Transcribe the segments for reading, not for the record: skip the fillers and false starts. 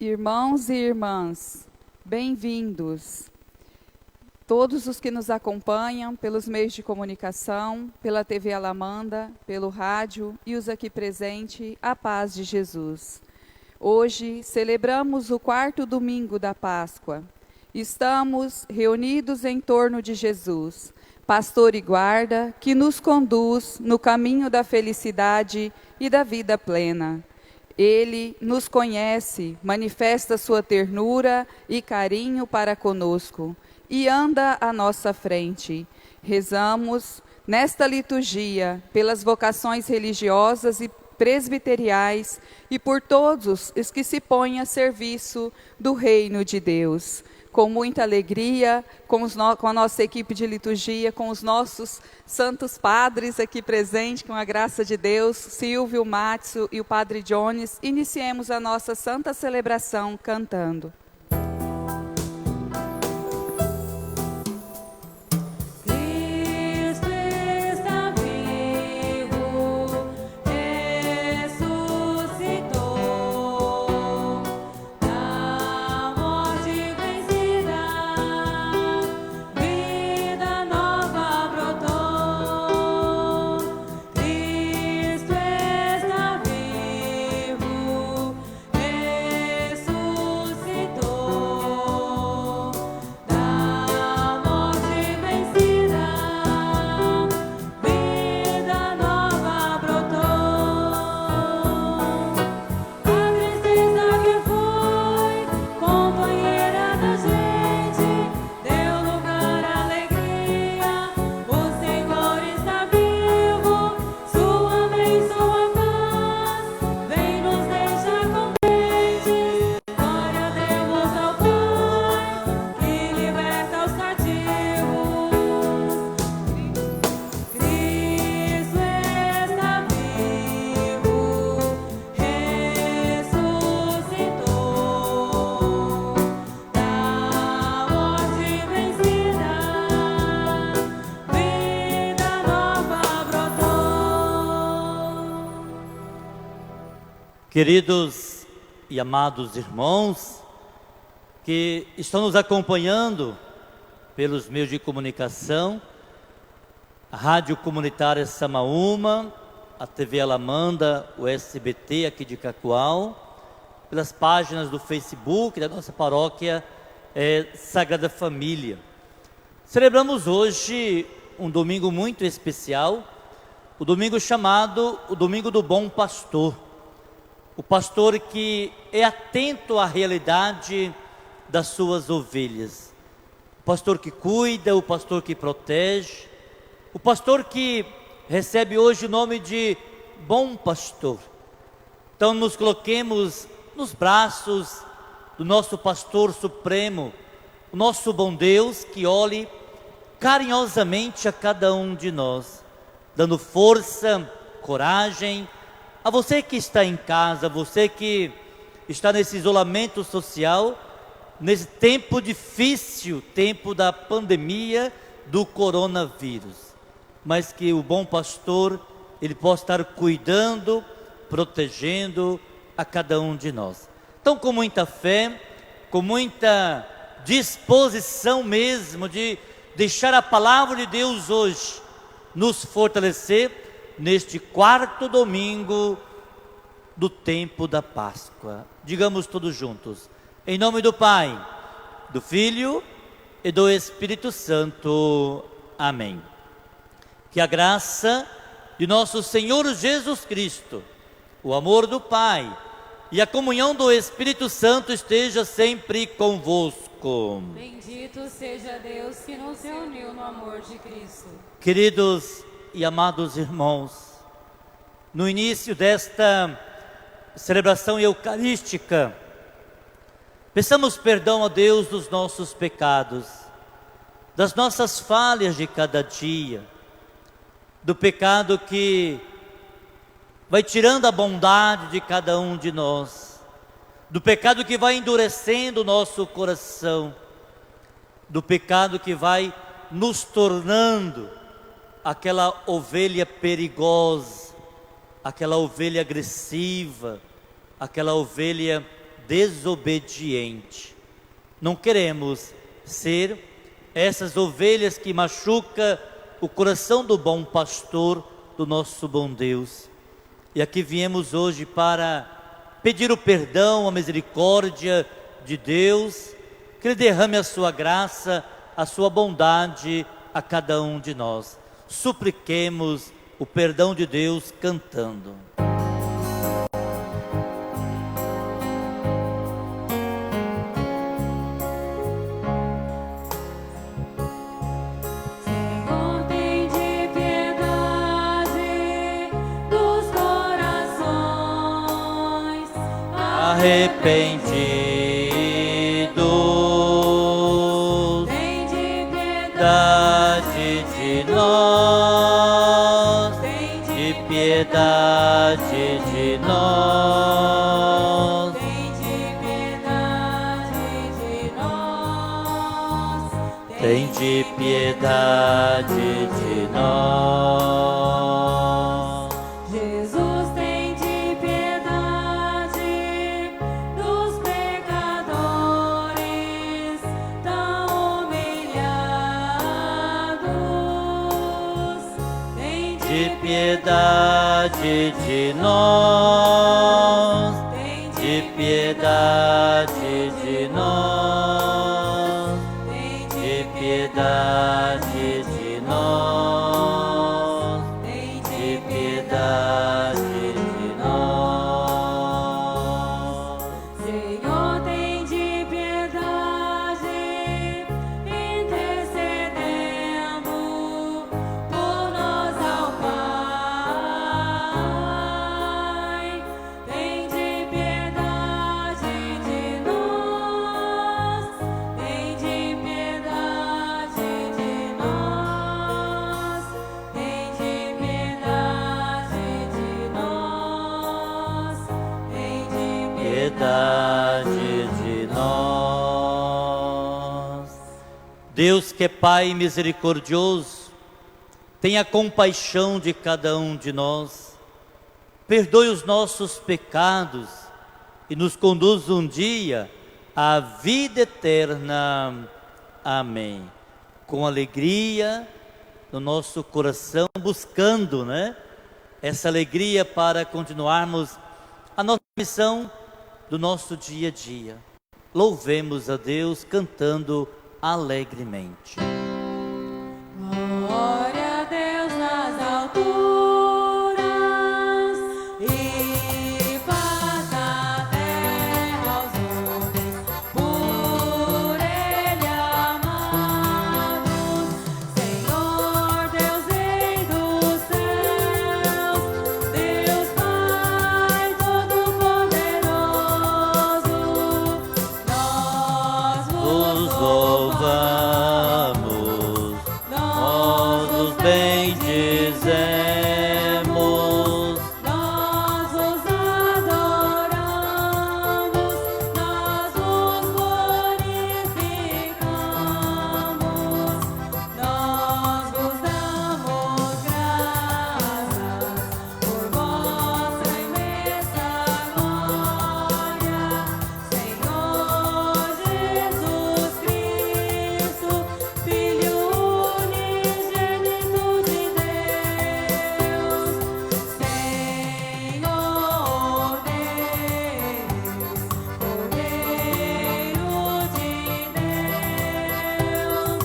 Irmãos e irmãs, bem-vindos. Todos os que nos acompanham pelos meios de comunicação, pela TV Alamanda, pelo rádio e os aqui presentes, a paz de Jesus. Hoje celebramos o 4º domingo da Páscoa. Estamos reunidos em torno de Jesus, pastor e guarda, que nos conduz no caminho da felicidade e da vida plena. Ele nos conhece, manifesta sua ternura e carinho para conosco e anda à nossa frente. Rezamos nesta liturgia pelas vocações religiosas e presbiteriais e por todos os que se põem a serviço do reino de Deus. Com muita alegria, com a nossa equipe de liturgia, com os nossos santos padres aqui presentes, com a graça de Deus, Silvio, Mátio e o Padre Jones, iniciemos a nossa santa celebração cantando. Queridos e amados irmãos que estão nos acompanhando pelos meios de comunicação, a Rádio Comunitária Samaúma, a TV Alamanda, o SBT aqui de Cacoal, pelas páginas do Facebook da nossa paróquia Sagrada Família. Celebramos hoje um domingo muito especial, o domingo chamado o Domingo do Bom Pastor. O pastor que é atento à realidade das suas ovelhas. O pastor que cuida, o pastor que protege. O pastor que recebe hoje o nome de Bom Pastor. Então nos coloquemos nos braços do nosso pastor supremo, o nosso bom Deus que olhe carinhosamente a cada um de nós, dando força, coragem, a você que está em casa, você que está nesse isolamento social, nesse tempo difícil, tempo da pandemia do coronavírus, mas que o bom pastor, ele possa estar cuidando, protegendo a cada um de nós. Então, com muita fé, com muita disposição mesmo de deixar a palavra de Deus hoje nos fortalecer, neste 4º domingo do tempo da Páscoa. Digamos todos juntos, em nome do Pai, do Filho e do Espírito Santo. Amém. Que a graça de nosso Senhor Jesus Cristo, o amor do Pai e a comunhão do Espírito Santo esteja sempre convosco. Bendito seja Deus que nos reuniu no amor de Cristo. Queridos e amados irmãos, no início desta celebração eucarística, peçamos perdão a Deus dos nossos pecados, das nossas falhas de cada dia, do pecado que vai tirando a bondade de cada um de nós, do pecado que vai endurecendo o nosso coração, do pecado que vai nos tornando aquela ovelha perigosa, aquela ovelha agressiva, aquela ovelha desobediente. Não queremos ser essas ovelhas que machucam o coração do bom pastor, do nosso bom Deus. E aqui viemos hoje para pedir o perdão, a misericórdia de Deus, que Ele derrame a sua graça, a sua bondade a cada um de nós. Supliquemos o perdão de Deus cantando. Senhor, tende piedade dos corações Arrependidos, tende piedade de nós, de piedade de nós. Tende piedade de nós. Tende piedade de nós. Jesus, tende piedade dos pecadores tão humilhados. De piedade de nós. De piedade de nós. De piedade de nós. De piedade de nós. Senhor, tende piedade, intercedendo por nós ao Pai. Tende piedade de nós, tende piedade de nós, tende piedade de nós, tende Piedade de nós. Deus, que é Pai misericordioso, tenha compaixão de cada um de nós, perdoe os nossos pecados e nos conduz um dia à vida eterna. Amém. Com alegria no nosso coração, buscando, essa alegria para continuarmos a nossa missão do nosso dia a dia. Louvemos a Deus cantando alegremente. Glória a Deus nas alturas e paz na terra aos homens, por Ele amados. Senhor Deus, Rei dos céus, Deus Pai Todo-Poderoso, nós Vos louvamos, nós os bendizemos, nós vos adoramos, nós vos glorificamos, nós vos damos graças por vossa imensa glória, Senhor Jesus Cristo, Filho unigênito de Deus, Senhor Deus, Cordeiro de Deus,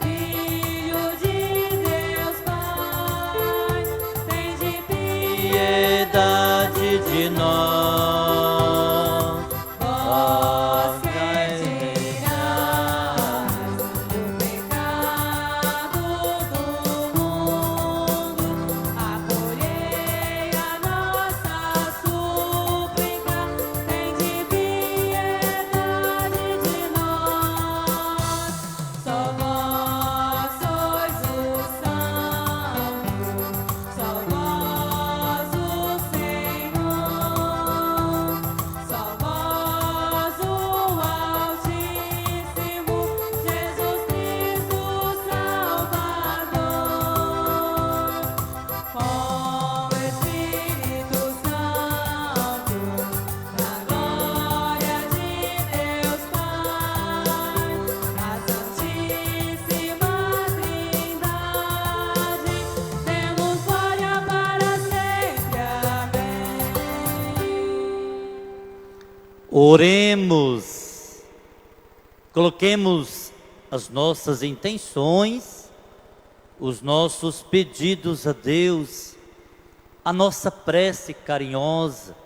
Filho de Deus Pai, tende piedade de nós. vós que tirais o pecado do mundo, acolhei a nossa súplica, tende piedade de nós. Só vós sois o santo, só vós o Senhor. Oremos. Coloquemos as nossas intenções, os nossos pedidos a Deus, a nossa prece carinhosa,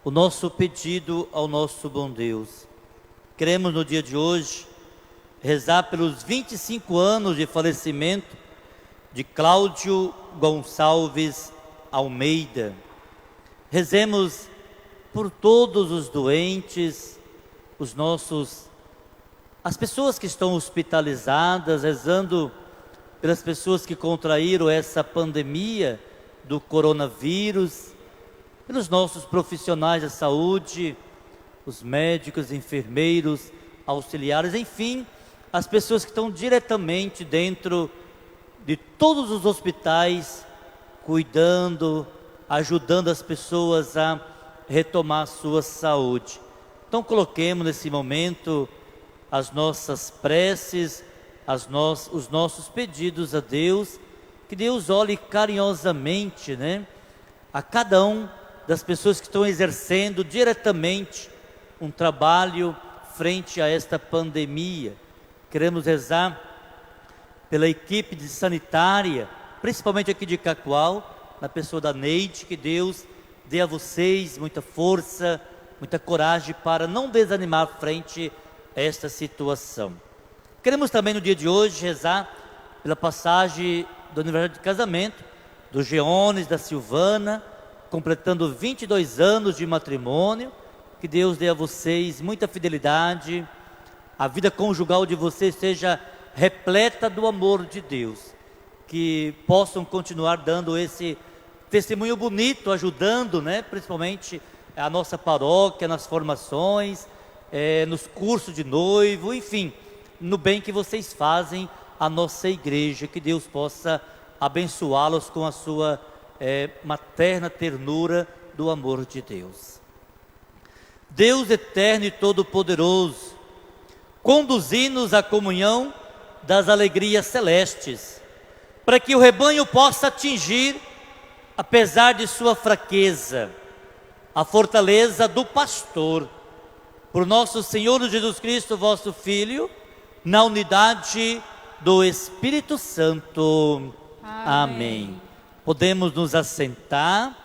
o nosso pedido ao nosso bom Deus. Queremos no dia de hoje rezar pelos 25 anos de falecimento de Cláudio Gonçalves Almeida. Rezemos por todos os doentes, as pessoas que estão hospitalizadas, rezando pelas pessoas que contraíram essa pandemia do coronavírus, pelos nossos profissionais da saúde, os médicos, enfermeiros, auxiliares, enfim, as pessoas que estão diretamente dentro de todos os hospitais, cuidando, ajudando as pessoas a retomar a sua saúde. Então coloquemos nesse momento as nossas preces, os nossos pedidos a Deus, que Deus olhe carinhosamente, a cada um das pessoas que estão exercendo diretamente um trabalho frente a esta pandemia. Queremos rezar pela equipe de sanitária, principalmente aqui de Cacoal, na pessoa da Neide, que Deus dê a vocês muita força, muita coragem para não desanimar frente a esta situação. Queremos também no dia de hoje rezar pela passagem do aniversário de casamento do Geones, da Silvana, completando 22 anos de matrimônio. Que Deus dê a vocês muita fidelidade, a vida conjugal de vocês seja repleta do amor de Deus, que possam continuar dando esse testemunho bonito, ajudando, principalmente a nossa paróquia, nas formações, nos cursos de noivo, enfim, no bem que vocês fazem à nossa igreja. Que Deus possa abençoá-los com a sua materna ternura do amor de Deus. Deus eterno e todo-poderoso, conduzi-nos à comunhão das alegrias celestes, para que o rebanho possa atingir, apesar de sua fraqueza, a fortaleza do pastor, por nosso Senhor Jesus Cristo, vosso Filho, na unidade do Espírito Santo. Amém. Podemos nos assentar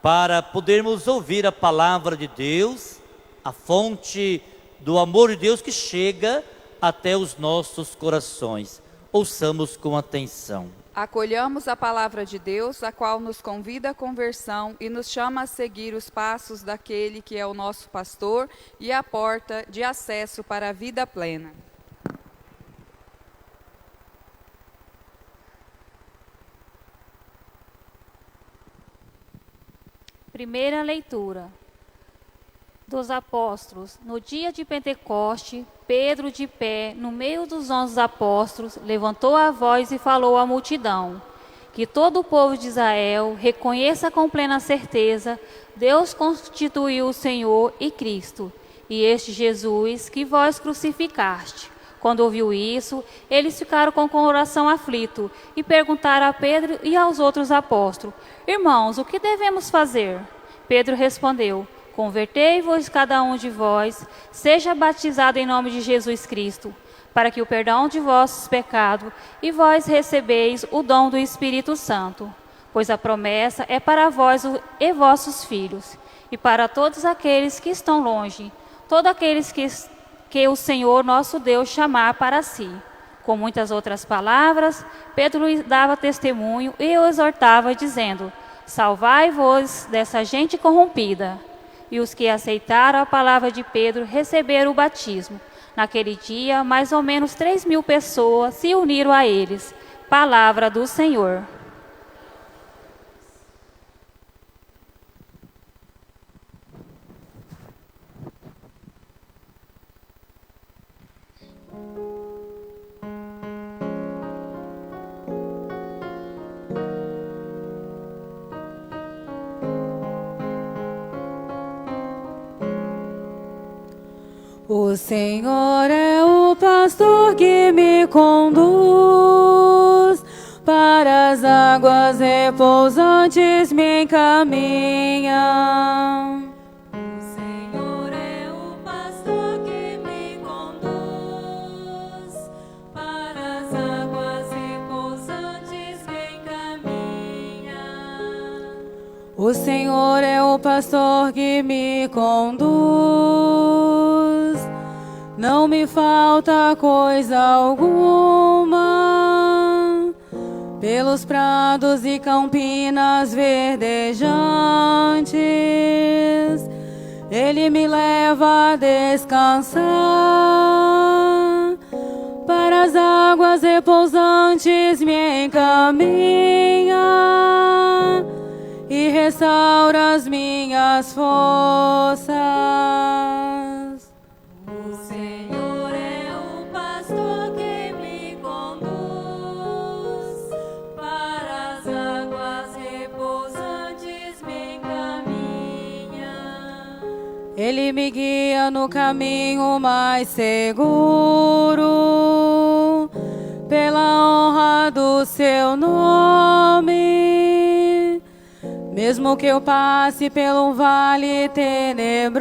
para podermos ouvir a palavra de Deus, a fonte do amor de Deus que chega até os nossos corações. Ouçamos com atenção. Acolhamos a palavra de Deus, a qual nos convida à conversão e nos chama a seguir os passos daquele que é o nosso pastor e a porta de acesso para a vida plena. Primeira leitura dos apóstolos. No dia de Pentecoste, Pedro, de pé, no meio dos 11 apóstolos, levantou a voz e falou à multidão: que todo o povo de Israel reconheça com plena certeza: Deus constituiu o Senhor e Cristo, e este Jesus que vós crucificaste. Quando ouviu isso, eles ficaram com o coração aflito e perguntaram a Pedro e aos outros apóstolos: irmãos, o que devemos fazer? Pedro respondeu: convertei-vos cada um de vós, seja batizado em nome de Jesus Cristo, para que o perdão de vossos pecados e vós recebeis o dom do Espírito Santo. Pois a promessa é para vós e vossos filhos, e para todos aqueles que estão longe, todos aqueles que o Senhor nosso Deus chamar para si. Com muitas outras palavras, Pedro lhes dava testemunho e o exortava, dizendo: salvai-vos dessa gente corrompida. E os que aceitaram a palavra de Pedro receberam o batismo. Naquele dia, mais ou menos 3.000 pessoas se uniram a eles. Palavra do Senhor. O Senhor é o pastor que me conduz, para as águas repousantes me encaminha. O Senhor é O Senhor é o pastor que me conduz, não me falta coisa alguma. Pelos prados e campinas verdejantes, Ele me leva a descansar. Para as águas repousantes me encaminha e restaura as minhas forças. O Senhor é o pastor que me conduz, para as águas repousantes me encaminha. Ele me guia no caminho mais seguro, pela honra do seu nome. Mesmo que eu passe pelo vale tenebroso,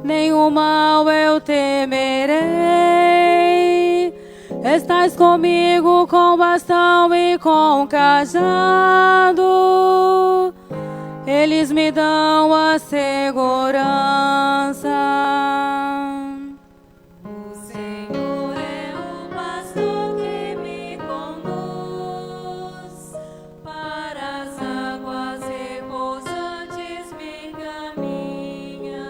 nenhum mal eu temerei. Estás comigo com bastão e com cajado, eles me dão a segurança. O Senhor é o pastor que me conduz, para as águas repousantes me encaminha.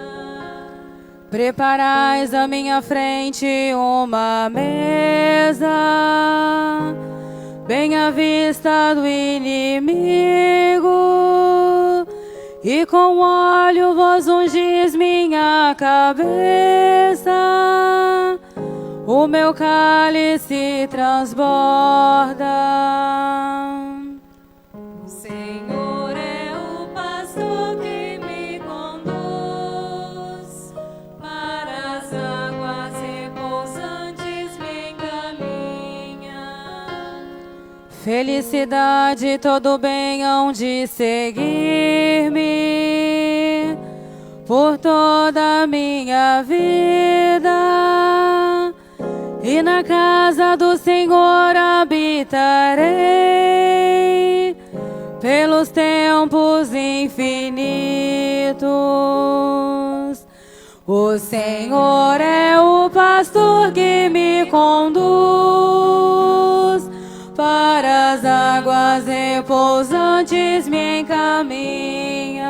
Preparais à minha frente uma mesa, bem à vista do inimigo, e com óleo vos ungis minha cabeça, o meu cálice transborda. O Senhor é o pastor que me conduz, para as águas repousantes me encaminha. Felicidade e todo bem hão de seguir-me por toda a minha vida, e na casa do Senhor habitarei pelos tempos infinitos. O Senhor é o pastor que me conduz, para as águas repousantes me encaminha.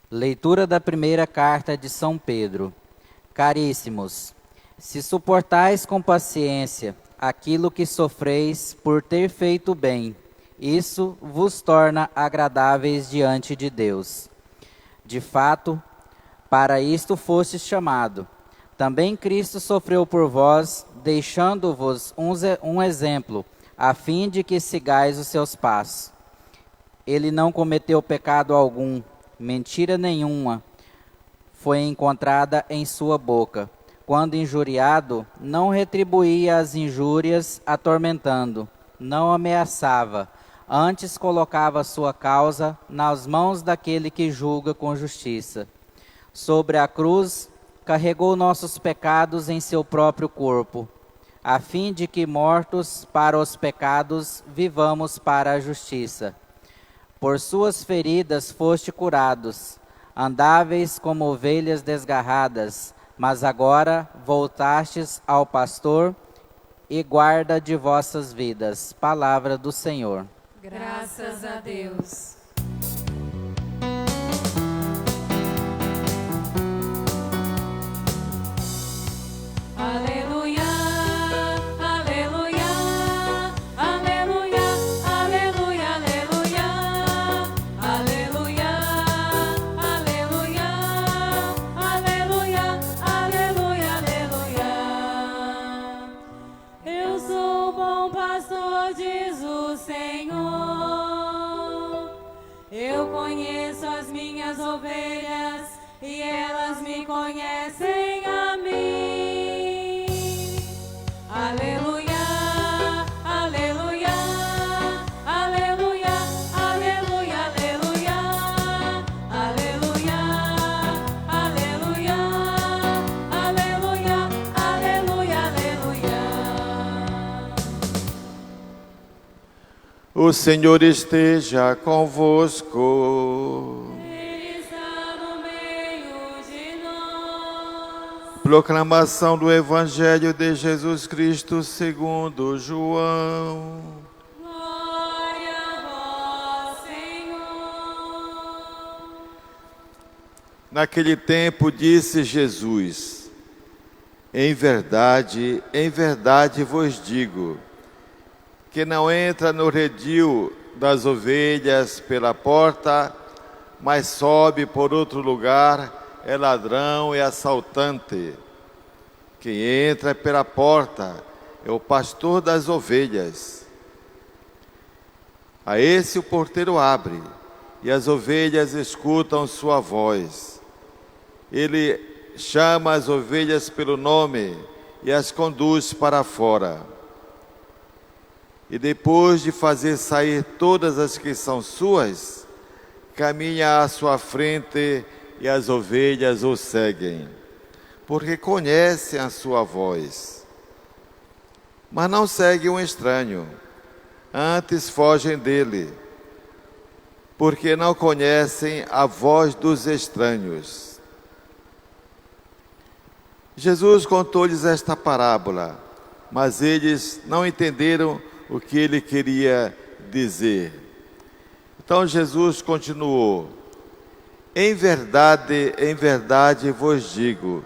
Leitura da primeira carta de São Pedro. Caríssimos, se suportais com paciência aquilo que sofreis por ter feito bem, isso vos torna agradáveis diante de Deus. De fato, para isto fostes chamado. Também Cristo sofreu por vós, deixando-vos um exemplo, a fim de que sigais os seus passos. Ele não cometeu pecado algum, mentira nenhuma foi encontrada em sua boca. Quando injuriado, não retribuía as injúrias atormentando, não ameaçava, antes colocava sua causa nas mãos daquele que julga com justiça. Sobre a cruz, carregou nossos pecados em seu próprio corpo, a fim de que, mortos para os pecados, vivamos para a justiça. Por suas feridas foste curados, andáveis como ovelhas desgarradas, mas agora voltastes ao pastor e guarda de vossas vidas. Palavra do Senhor. Graças a Deus. Aleluia, aleluia, aleluia, aleluia, aleluia, aleluia, aleluia, aleluia, aleluia, aleluia. Eu sou o bom pastor, diz o Senhor. O Senhor esteja convosco. Ele está no meio de nós. Proclamação do Evangelho de Jesus Cristo segundo João. Glória a vós, Senhor. Naquele tempo disse Jesus: em verdade vos digo, que não entra no redil das ovelhas pela porta, mas sobe por outro lugar, é ladrão e assaltante. Quem entra pela porta é o pastor das ovelhas. A esse o porteiro abre, e as ovelhas escutam sua voz. Ele chama as ovelhas pelo nome e as conduz para fora. E depois de fazer sair todas as que são suas, caminha à sua frente e as ovelhas o seguem, porque conhecem a sua voz. Mas não seguem um estranho, antes fogem dele, porque não conhecem a voz dos estranhos. Jesus contou-lhes esta parábola, mas eles não entenderam o que ele queria dizer. Então Jesus continuou: em verdade vos digo,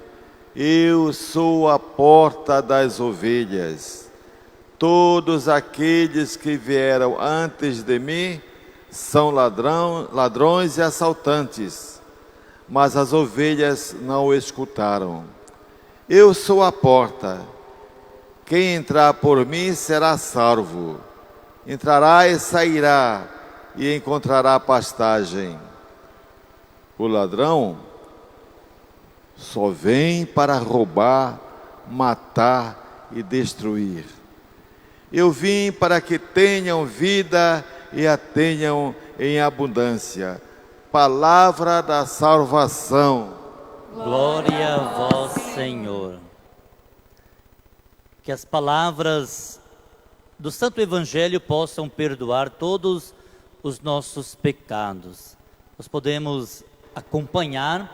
eu sou a porta das ovelhas. Todos aqueles que vieram antes de mim são ladrões e assaltantes, mas as ovelhas não o escutaram. Eu sou a porta. Quem entrar por mim será salvo. Entrará e sairá e encontrará pastagem. O ladrão só vem para roubar, matar e destruir. Eu vim para que tenham vida e a tenham em abundância. Palavra da salvação. Glória a vós, Senhor. Que as palavras do Santo Evangelho possam perdoar todos os nossos pecados. Nós podemos acompanhar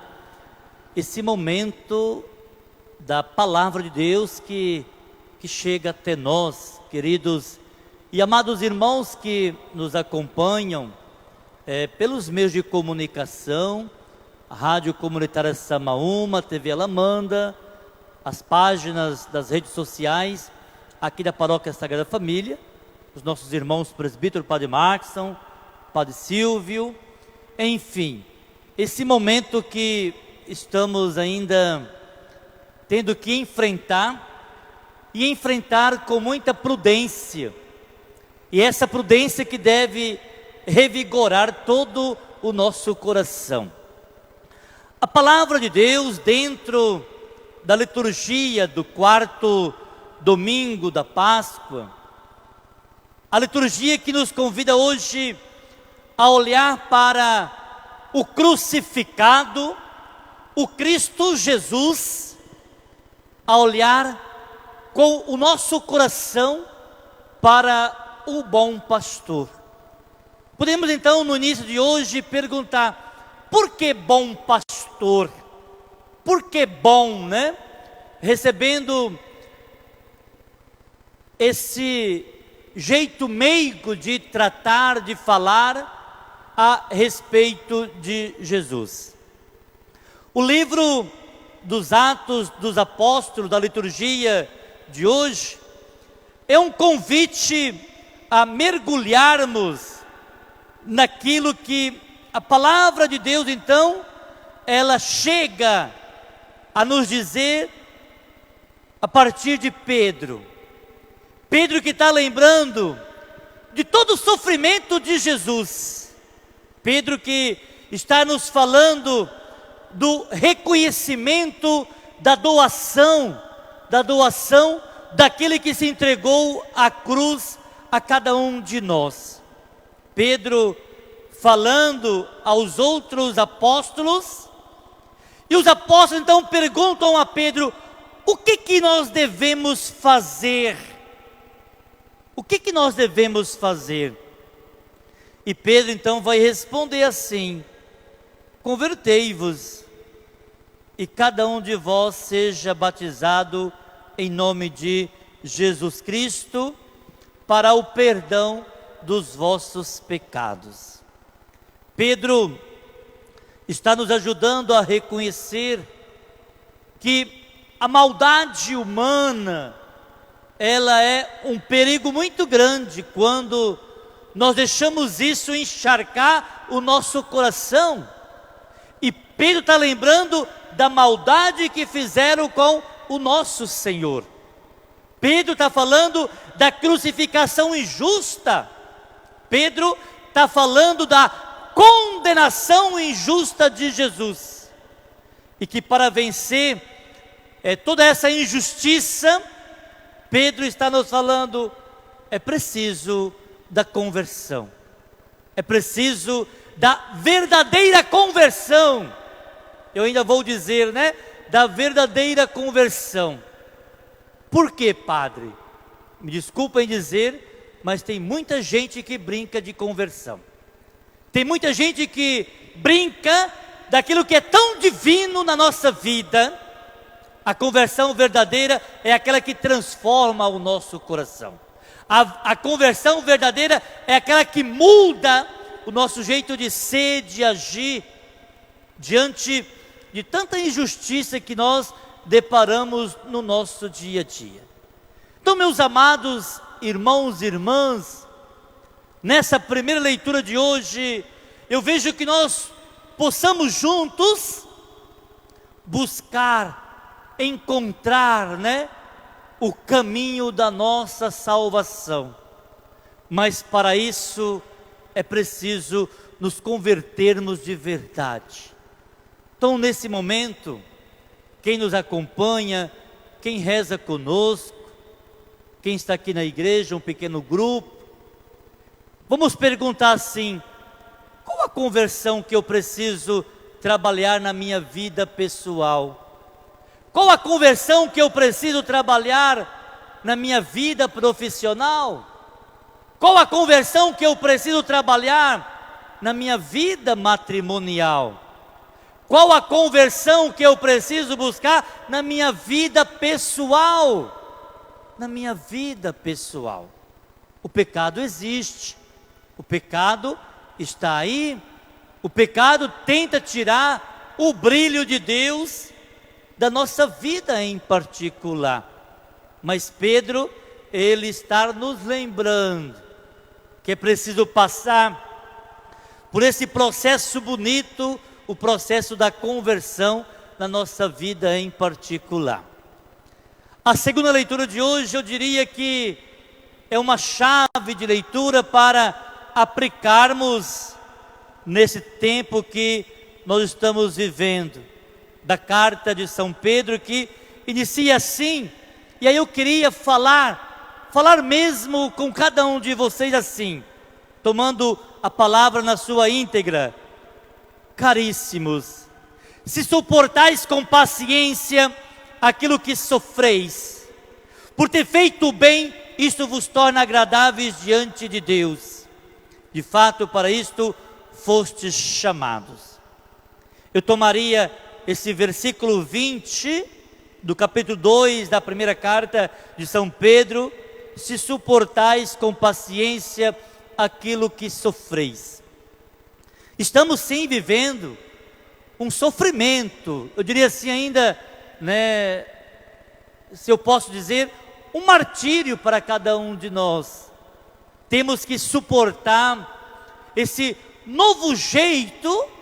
esse momento da palavra de Deus que chega até nós, queridos e amados irmãos que nos acompanham pelos meios de comunicação, a Rádio Comunitária Samaúma, TV Alamanda, as páginas das redes sociais aqui da Paróquia Sagrada Família, os nossos irmãos presbítero Padre Markson, Padre Silvio, enfim, esse momento que estamos ainda tendo que enfrentar e enfrentar com muita prudência, e essa prudência que deve revigorar todo o nosso coração. A palavra de Deus dentro da liturgia do quarto domingo da Páscoa, a liturgia que nos convida hoje a olhar para o crucificado, o Cristo Jesus, a olhar com o nosso coração para o bom pastor. Podemos então no início de hoje perguntar: por que bom pastor? Por que bom, né? Recebendo esse jeito meigo de tratar, de falar a respeito de Jesus. O livro dos Atos dos Apóstolos, da liturgia de hoje, é um convite a mergulharmos naquilo que a palavra de Deus, então, ela chega a nos dizer a partir de Pedro. Pedro que está lembrando de todo o sofrimento de Jesus. Pedro que está nos falando do reconhecimento da doação daquele que se entregou à cruz a cada um de nós. Pedro falando aos outros apóstolos, e os apóstolos então perguntam a Pedro: o que nós devemos fazer? O que nós devemos fazer? E Pedro então vai responder assim: convertei-vos, e cada um de vós seja batizado em nome de Jesus Cristo, para o perdão dos vossos pecados. Pedro está nos ajudando a reconhecer que a maldade humana, ela é um perigo muito grande quando nós deixamos isso encharcar o nosso coração. E Pedro está lembrando da maldade que fizeram com o nosso Senhor. Pedro está falando da crucificação injusta. Pedro está falando da condenação injusta de Jesus. E que para vencer toda essa injustiça, Pedro está nos falando, é preciso da conversão. É preciso da verdadeira conversão. Eu ainda vou dizer, né? Da verdadeira conversão. Por quê, padre? Me desculpem dizer, mas tem muita gente que brinca de conversão. Tem muita gente que brinca daquilo que é tão divino na nossa vida. A conversão verdadeira é aquela que transforma o nosso coração. A conversão verdadeira é aquela que muda o nosso jeito de ser, de agir, diante de tanta injustiça que nós deparamos no nosso dia a dia. Então, meus amados irmãos e irmãs, nessa primeira leitura de hoje, eu vejo que nós possamos juntos buscar, encontrar, o caminho da nossa salvação. Mas para isso é preciso nos convertermos de verdade. Então, nesse momento, quem nos acompanha, quem reza conosco, quem está aqui na igreja, um pequeno grupo, vamos perguntar assim: qual a conversão que eu preciso trabalhar na minha vida pessoal? Qual a conversão que eu preciso trabalhar na minha vida profissional? Qual a conversão que eu preciso trabalhar na minha vida matrimonial? Qual a conversão que eu preciso buscar na minha vida pessoal? Na minha vida pessoal. O pecado existe, o pecado está aí, o pecado tenta tirar o brilho de Deus da nossa vida em particular. Mas Pedro, ele está nos lembrando que é preciso passar por esse processo bonito, o processo da conversão na nossa vida em particular. A segunda leitura de hoje, eu diria que é uma chave de leitura para aplicarmos nesse tempo que nós estamos vivendo, da carta de São Pedro, que inicia assim. E aí eu queria falar mesmo com cada um de vocês assim, tomando a palavra na sua íntegra. Caríssimos, se suportais com paciência aquilo que sofreis, por ter feito o bem, isto vos torna agradáveis diante de Deus. De fato, para isto fostes chamados. Eu tomaria esse versículo 20 do capítulo 2 da primeira carta de São Pedro: se suportais com paciência aquilo que sofreis. Estamos sim vivendo um sofrimento, eu diria assim ainda, se eu posso dizer, um martírio para cada um de nós. Temos que suportar esse novo jeito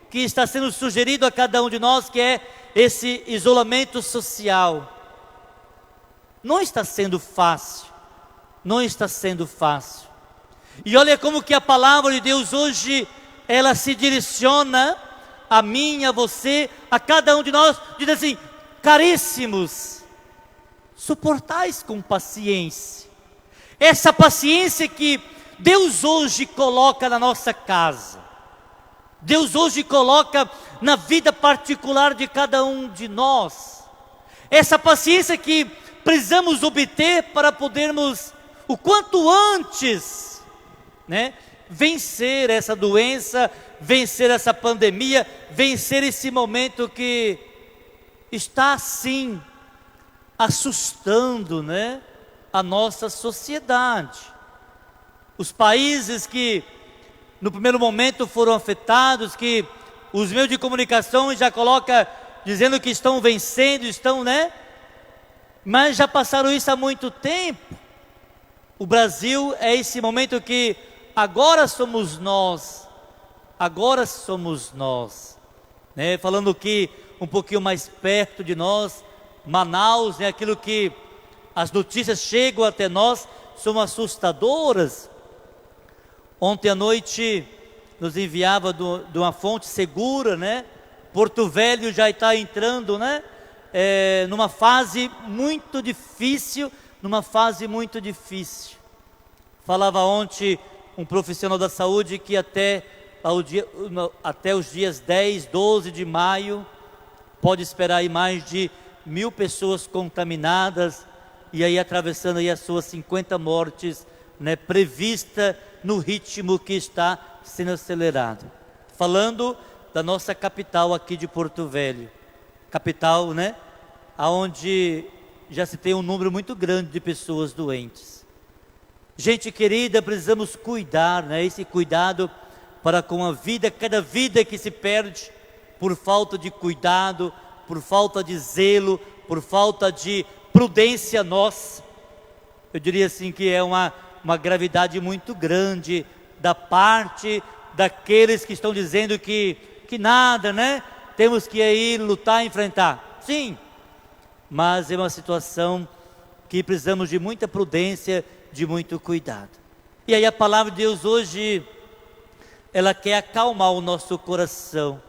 que está sendo sugerido a cada um de nós, que é esse isolamento social. Não está sendo fácil, não está sendo fácil. E olha como que a palavra de Deus hoje, ela se direciona a mim, a você, a cada um de nós, diz assim: caríssimos, suportais com paciência. Essa paciência que Deus hoje coloca na nossa casa, Deus hoje coloca na vida particular de cada um de nós. Essa paciência que precisamos obter para podermos, o quanto antes, vencer essa doença, vencer essa pandemia, vencer esse momento que está assim assustando, né, a nossa sociedade. Os países que no primeiro momento foram afetados, que os meios de comunicação já colocam dizendo que estão vencendo, estão, né? Mas já passaram isso há muito tempo. O Brasil é esse momento que agora somos nós, né? Falando que um pouquinho mais perto de nós, Manaus, né? Aquilo que as notícias chegam até nós são assustadoras. Ontem à noite nos enviava de uma fonte segura, né? Porto Velho já está entrando, né? Numa fase muito difícil, Falava ontem um profissional da saúde que até os dias 10, 12 de maio, pode esperar aí mais de 1.000 pessoas contaminadas, e aí atravessando aí as suas 50 mortes, né, prevista no ritmo que está sendo acelerado. Falando da nossa capital aqui de Porto Velho, capital, né, onde já se tem um número muito grande de pessoas doentes. Gente querida, precisamos cuidar, né, esse cuidado para com a vida, cada vida que se perde por falta de cuidado, por falta de zelo, por falta de prudência nossa. Eu diria assim que é uma gravidade muito grande da parte daqueles que estão dizendo que nada, né? Temos que ir lutar, enfrentar. Sim, mas é uma situação que precisamos de muita prudência, de muito cuidado. E aí a palavra de Deus hoje, ela quer acalmar o nosso coração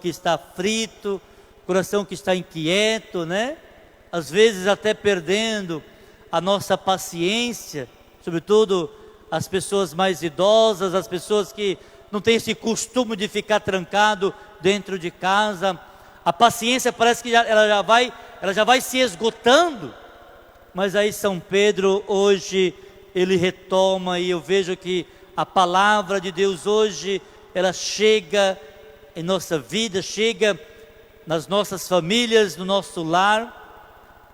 que está aflito, coração que está inquieto, né? Às vezes até perdendo a nossa paciência, sobretudo as pessoas mais idosas, as pessoas que não têm esse costume de ficar trancado dentro de casa. A paciência parece que ela já vai se esgotando. Mas aí São Pedro hoje, ele retoma, e eu vejo que a palavra de Deus hoje, ela chega em nossa vida, chega nas nossas famílias, no nosso lar.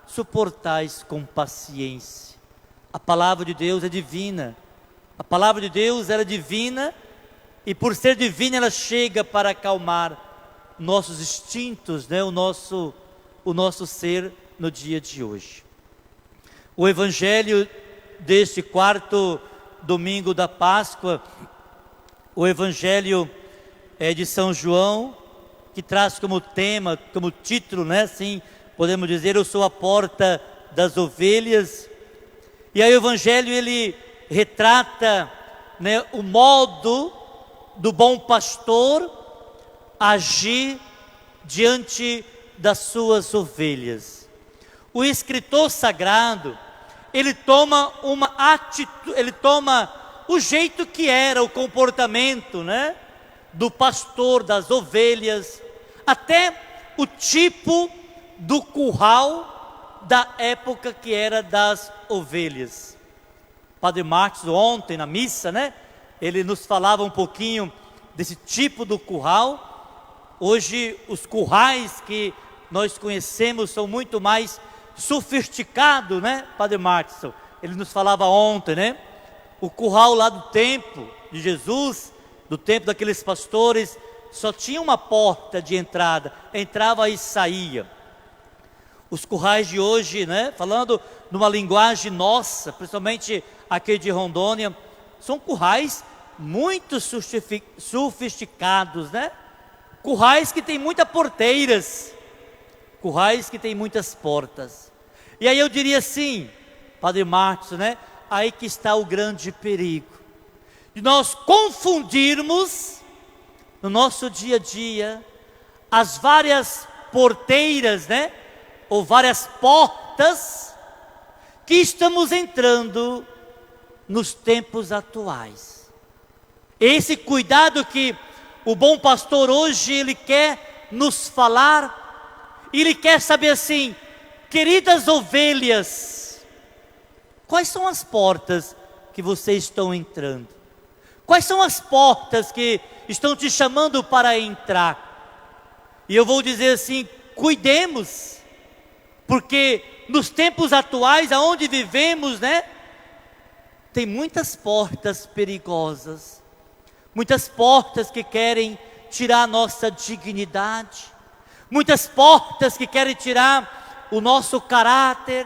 Suportais com paciência. A palavra de Deus é divina. A palavra de Deus era divina, e por ser divina ela chega para acalmar nossos instintos, né? o nosso ser no dia de hoje. O evangelho deste quarto domingo da Páscoa, o evangelho é de São João, que traz como tema, como título, né? Assim, podemos dizer, eu sou a porta das ovelhas. E aí o evangelho, ele retrata, né, o modo do bom pastor agir diante das suas ovelhas. O escritor sagrado, ele toma uma atitude, ele toma o jeito que era o comportamento, né, do pastor das ovelhas, até o tipo do curral da época que era das ovelhas. Padre Marcos ontem na missa, né, ele nos falava um pouquinho desse tipo do curral. Hoje os currais que nós conhecemos são muito mais sofisticados, né, Padre Marcos? Ele nos falava ontem, né? O curral lá do tempo de Jesus, do tempo daqueles pastores, só tinha uma porta de entrada, entrava e saía. Os currais de hoje, né, falando numa linguagem nossa, principalmente aqui de Rondônia, são currais muito sofisticados, né? Currais que tem muitas porteiras, currais que tem muitas portas. E aí eu diria assim, Padre Marcos, né? Aí que está o grande perigo de nós confundirmos no nosso dia a dia as várias porteiras, né? Ou várias portas que estamos entrando nos tempos atuais. Esse cuidado que o bom pastor hoje, ele quer nos falar, ele quer saber assim, queridas ovelhas, quais são as portas que vocês estão entrando? Quais são as portas que estão te chamando para entrar? E eu vou dizer assim, cuidemos, porque nos tempos atuais, aonde vivemos, né? Tem muitas portas perigosas, muitas portas que querem tirar a nossa dignidade, muitas portas que querem tirar o nosso caráter,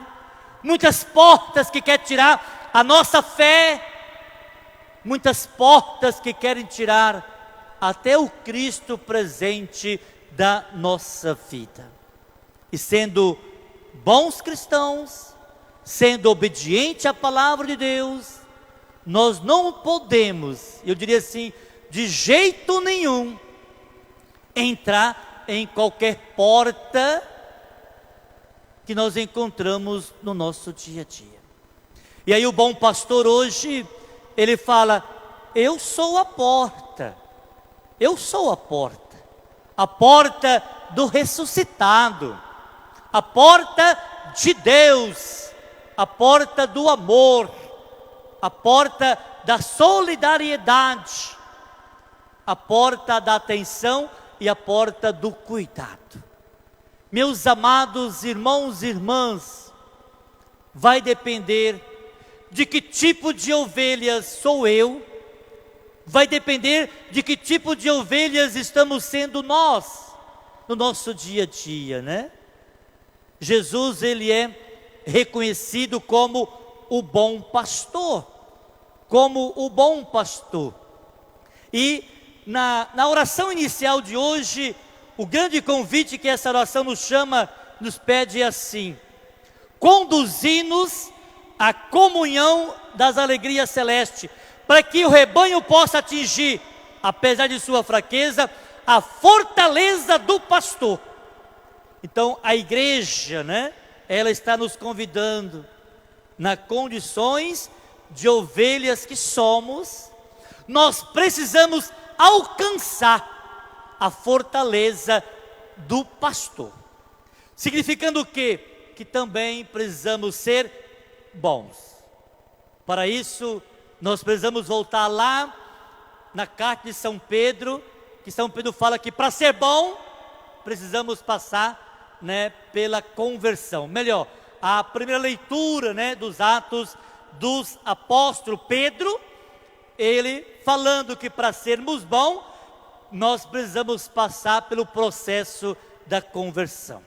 muitas portas que querem tirar a nossa fé, muitas portas que querem tirar até o Cristo presente da nossa vida. E sendo bons cristãos, sendo obediente à palavra de Deus, nós não podemos, eu diria assim, de jeito nenhum, entrar em qualquer porta que nós encontramos no nosso dia a dia. E aí o bom pastor hoje, ele fala, eu sou a porta, eu sou a porta do ressuscitado, a porta de Deus, a porta do amor, a porta da solidariedade, a porta da atenção e a porta do cuidado. Meus amados irmãos e irmãs, vai depender de que tipo de ovelhas sou eu, vai depender de que tipo de ovelhas estamos sendo nós, no nosso dia a dia, né? Jesus, ele é reconhecido como o bom pastor, E na oração inicial de hoje, o grande convite que essa oração nos pede é assim: conduzi-nos à comunhão das alegrias celestes, para que o rebanho possa atingir, apesar de sua fraqueza, a fortaleza do pastor. Então a igreja, né, ela está nos convidando, nas condições de ovelhas que somos, nós precisamos alcançar a fortaleza do pastor. Significando o quê? Que também precisamos ser bons. Para isso, nós precisamos voltar lá na carta de São Pedro, que São Pedro fala que para ser bom, precisamos passar, né, pela conversão. Melhor, a primeira leitura, né, dos Atos dos Apóstolos, Pedro, ele falando que para sermos bons, nós precisamos passar pelo processo da conversão.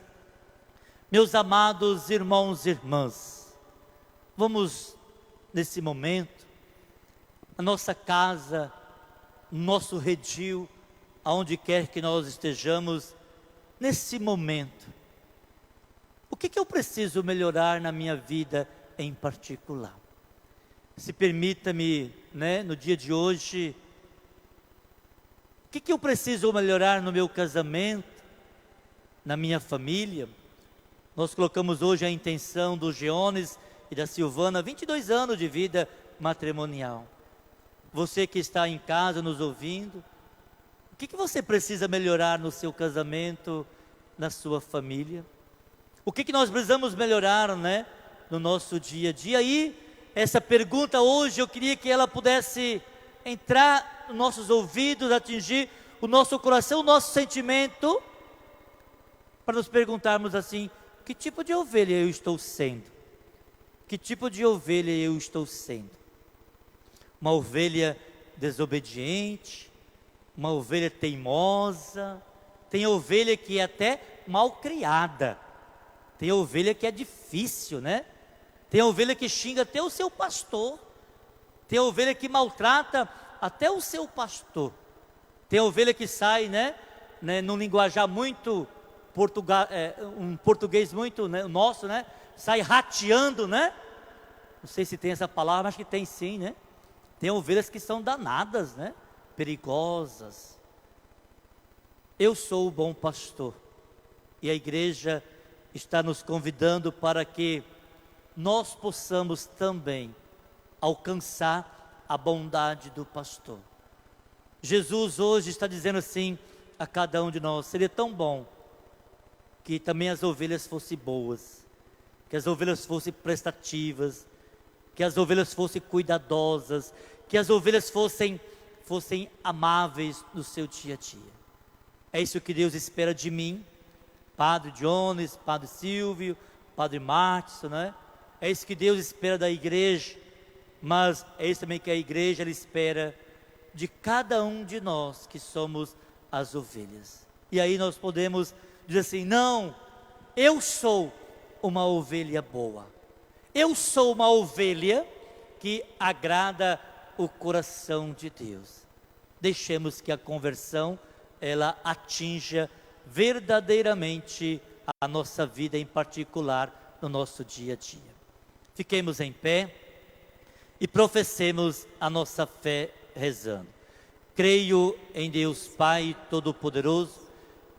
Meus amados irmãos e irmãs, vamos nesse momento, a nossa casa, nosso redil, aonde quer que nós estejamos, nesse momento, o que eu preciso melhorar na minha vida em particular? Se permita-me, né, no dia de hoje, o que eu preciso melhorar no meu casamento, na minha família? Nós colocamos hoje a intenção do Geones e da Silvana, 22 anos de vida matrimonial. Você que está em casa nos ouvindo, o que você precisa melhorar no seu casamento, na sua família? O que nós precisamos melhorar, né, no nosso dia a dia? E essa pergunta hoje, eu queria que ela pudesse entrar nos nossos ouvidos, atingir o nosso coração, o nosso sentimento, para nos perguntarmos assim: que tipo de ovelha eu estou sendo? Que tipo de ovelha eu estou sendo? Uma ovelha desobediente? Uma ovelha teimosa? Tem ovelha que é até mal criada. Tem ovelha que é difícil, né? Tem ovelha que xinga até o seu pastor. Tem ovelha que maltrata até o seu pastor. Tem ovelha que sai, né, num linguajar muito um português muito, né, nosso, né? Sai rateando, né? Não sei se tem essa palavra, mas que tem sim, né? Tem ovelhas que são danadas, né? Perigosas. Eu sou o bom pastor. E a igreja está nos convidando para que nós possamos também alcançar a bondade do pastor. Jesus hoje está dizendo assim a cada um de nós: seria tão bom que também as ovelhas fossem boas, que as ovelhas fossem prestativas, que as ovelhas fossem cuidadosas, que as ovelhas fossem fossem amáveis no seu dia a dia. É isso que Deus espera de mim, Padre Jones, Padre Silvio, Padre Márcio, né? É isso que Deus espera da igreja, mas é isso também que a igreja ela espera de cada um de nós que somos as ovelhas. E aí nós podemos dizer assim: não, eu sou uma ovelha boa, eu sou uma ovelha que agrada o coração de Deus. Deixemos que a conversão ela atinja verdadeiramente a nossa vida, em particular no nosso dia a dia. Fiquemos em pé e professemos a nossa fé rezando. Creio em Deus Pai Todo-Poderoso,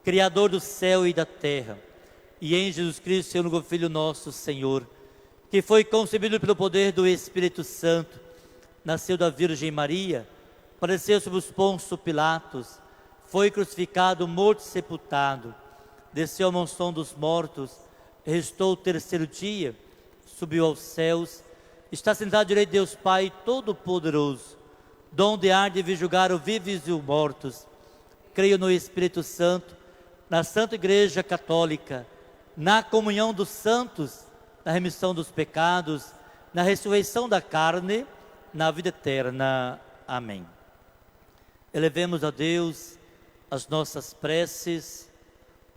Criador do céu e da terra, e em Jesus Cristo, seu único Filho nosso, Senhor, que foi concebido pelo poder do Espírito Santo, nasceu da Virgem Maria, padeceu sob os Pôncio Pilatos, foi crucificado, morto e sepultado, desceu ao mansão dos mortos, restou o terceiro dia, subiu aos céus, está sentado à direita de Deus Pai Todo-Poderoso, donde há de vir julgar os vivos e os mortos. Creio no Espírito Santo, na Santa Igreja Católica, na comunhão dos santos, na remissão dos pecados, na ressurreição da carne, na vida eterna. Amém. Elevemos a Deus as nossas preces,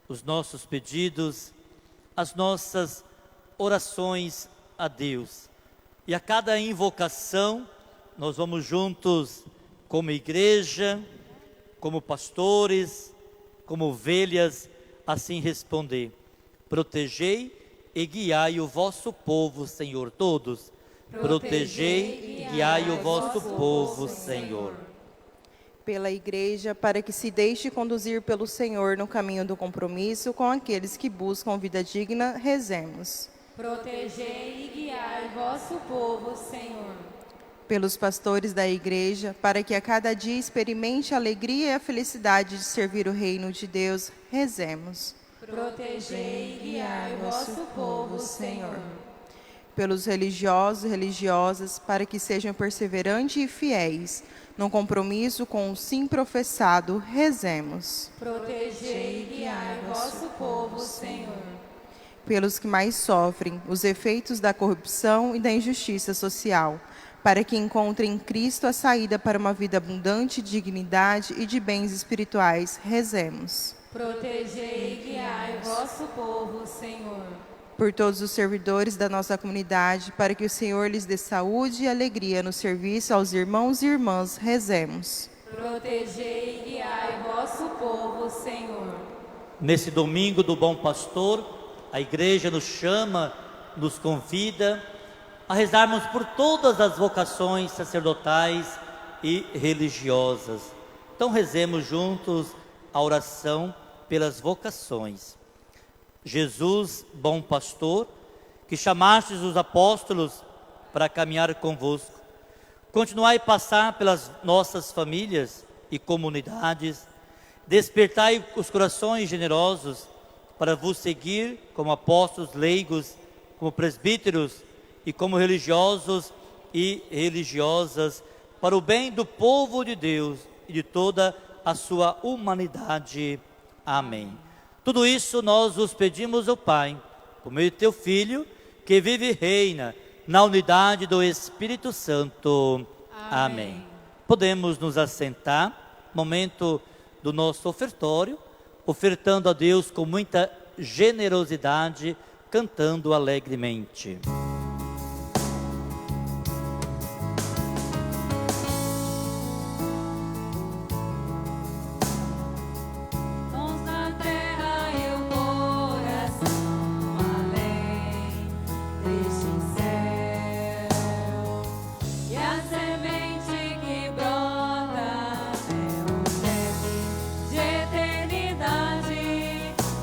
os nossos pedidos, as nossas orações a Deus. E a cada invocação, nós vamos juntos, como igreja, como pastores, como ovelhas, assim responder: protegei e guiai o vosso povo, Senhor. Todos, protegei e guiai o vosso povo, Senhor. Pela igreja, para que se deixe conduzir pelo Senhor no caminho do compromisso com aqueles que buscam vida digna, rezemos. Protegei e guiai vosso povo, Senhor. Pelos pastores da igreja, para que a cada dia experimente a alegria e a felicidade de servir o reino de Deus, rezemos. Protegei e guiai vosso povo, Senhor. Pelos religiosos e religiosas, para que sejam perseverantes e fiéis no compromisso com o sim professado, rezemos. Protegei e guiai vosso povo, Senhor. Pelos que mais sofrem os efeitos da corrupção e da injustiça social, para que encontrem em Cristo a saída para uma vida abundante de dignidade e de bens espirituais, rezemos. Protegei e guiai vosso povo, Senhor. Por todos os servidores da nossa comunidade, para que o Senhor lhes dê saúde e alegria no serviço aos irmãos e irmãs, rezemos. Protegei e guiai vosso povo, Senhor. Nesse domingo do Bom Pastor, a igreja nos chama, nos convida a rezarmos por todas as vocações sacerdotais e religiosas. Então rezemos juntos a oração pelas vocações. Jesus, bom pastor, que chamastes os apóstolos para caminhar convosco, continuai a passar pelas nossas famílias e comunidades, despertai os corações generosos para vos seguir como apóstolos leigos, como presbíteros e como religiosos e religiosas, para o bem do povo de Deus e de toda a sua humanidade. Amém. Tudo isso nós os pedimos ao Pai, por meio de teu Filho, que vive e reina na unidade do Espírito Santo. Amém. Podemos nos assentar, momento do nosso ofertório, ofertando a Deus com muita generosidade, cantando alegremente.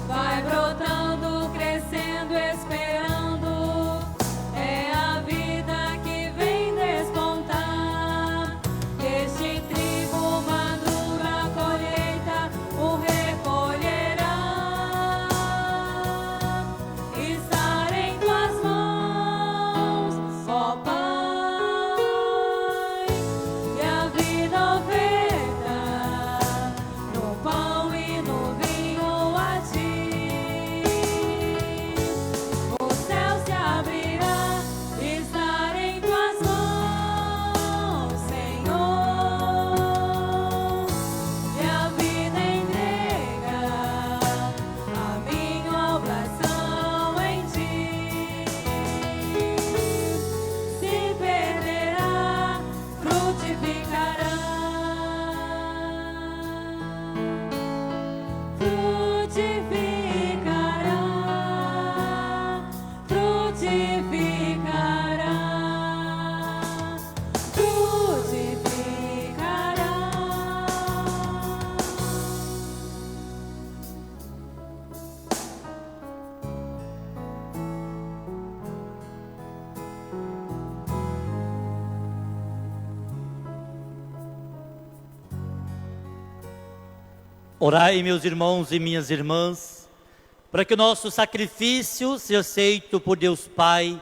Vai brotando, crescendo, esperando Orai, meus irmãos e minhas irmãs, para que o nosso sacrifício seja aceito por Deus Pai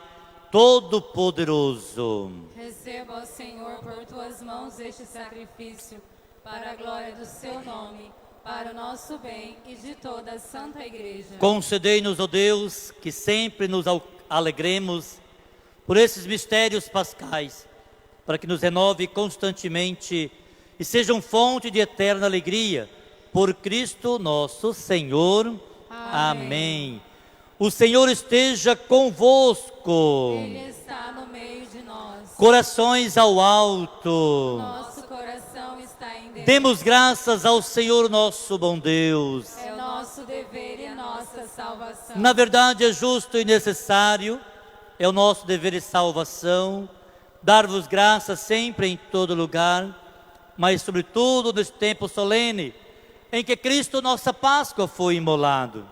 Todo-Poderoso. Receba, ó Senhor, por tuas mãos este sacrifício, para a glória do seu nome, para o nosso bem e de toda a Santa Igreja. Concedei-nos, ó Deus, que sempre nos alegremos por esses mistérios pascais, para que nos renove constantemente e sejam fonte de eterna alegria, por Cristo nosso Senhor. Amém. O Senhor esteja convosco. Ele está no meio de nós. Corações ao alto. Nosso coração está em Deus. Demos graças ao Senhor nosso bom Deus. É o nosso dever e a nossa salvação. Na verdade, é justo e necessário, é o nosso dever e salvação, dar-vos graças sempre em todo lugar, mas sobretudo nesse tempo solene, em que Cristo, nossa Páscoa, foi imolado.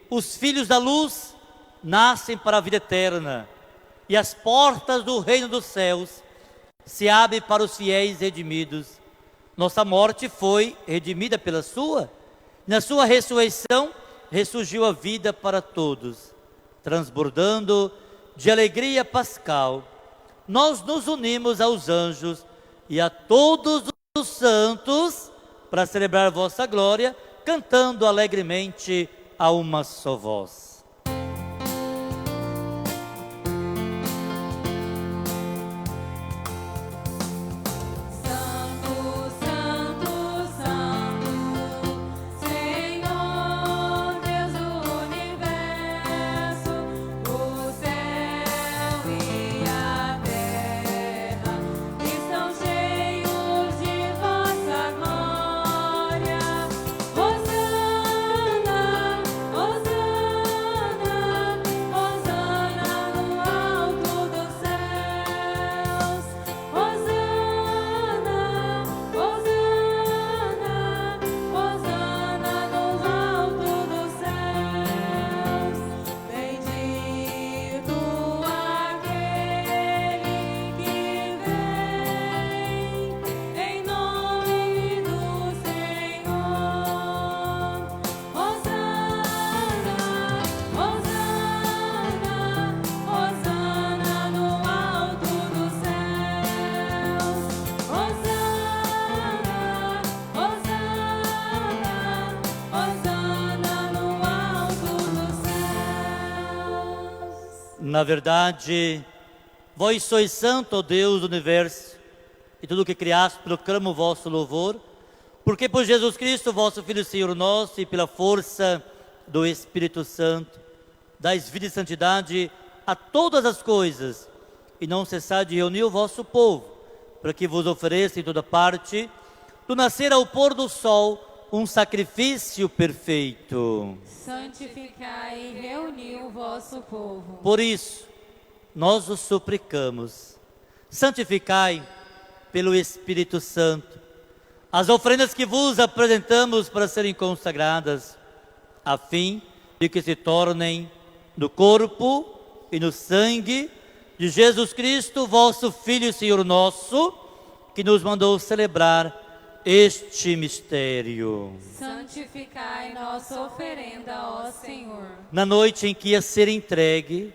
Os filhos da luz nascem para a vida eterna, e as portas do reino dos céus se abrem para os fiéis redimidos. Nossa morte foi redimida pela sua, na sua ressurreição ressurgiu a vida para todos, transbordando de alegria pascal. Nós nos unimos aos anjos e a todos os santos para celebrar vossa glória, cantando alegremente a uma só voz. Santo, Santo, Santo, Senhor Deus do universo, o céu e a terra estão cheios de vossa glória. Hosana, Hosana, Hosana no alto dos céus. Hosana, Hosana, Hosana no alto dos céus. Bendito aquele que vem em nome do Senhor. Hosana, Hosana, Hosana no alto dos céus. Hosana, Hosana, Hosana no alto dos céus. Na verdade, vós sois santo, ó Deus do universo, e tudo o que criaste proclama o vosso louvor, porque por Jesus Cristo, vosso Filho, Senhor nosso, e pela força do Espírito Santo, dais vida e santidade a todas as coisas, e não cessai de reunir o vosso povo, para que vos ofereça em toda parte, do nascer ao pôr do sol, um sacrifício perfeito. Santificai e reuni o vosso povo. Por isso, nós os suplicamos, santificai pelo Espírito Santo as oferendas que vos apresentamos para serem consagradas, a fim de que se tornem no corpo e no sangue de Jesus Cristo, vosso Filho e Senhor nosso, que nos mandou celebrar este mistério. Santificai nossa oferenda, ó Senhor. Na noite em que ia ser entregue,